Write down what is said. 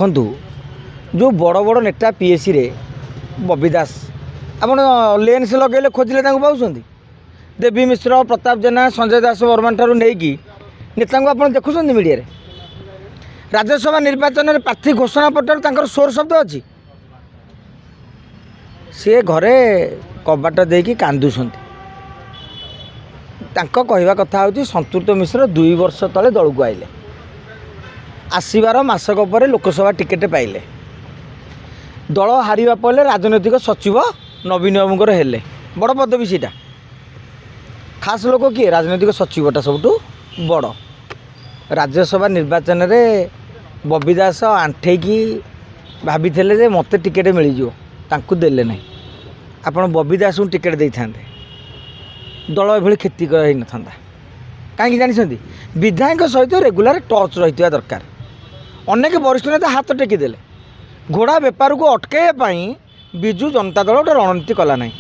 ଦେଖନ୍ତୁ जो बड़ बड़ नेता पीएससी रे बबी दास आप लेन्स लगे खोजिले पाँच देवी मिश्र प्रताप जेना संजय दास बर्मा ठार नहीं नेता आप देखुं मीडिया रे राज्यसभा निर्वाचन में प्रार्थी घोषणा पटर सोर शब्द अच्छी सी घरे कबाट देकी कांदुंट कहवा कथा हूँ संतृप्त मिश्र 2 वर्ष तले दल को आइले आसबार मसक पर लोकसभा टिकेट पाइले दल हारिबा पड़े राजनैतिक सचिव नवीन बाबूर हेले बड़ पदवी सीटा खास लोक किए राजनैतिक सचिवटा सबुठ बड़ राज्यसभा निर्वाचन में बबी दास आंठेकी भाभी मत टिकेट मिलजो तांकु देले नहीं आपण बबी दास को टिकेट दे था दल एभली क्षति हो न था कहीं जानते विधायक सहित रेगुलर टच रही दरकार अनेक वरिष्ठ नेता हाथ टेकीदे घोड़ा बेपार को अटकाइवाई विजु जनता दल गोटे रणनीति कला नहीं।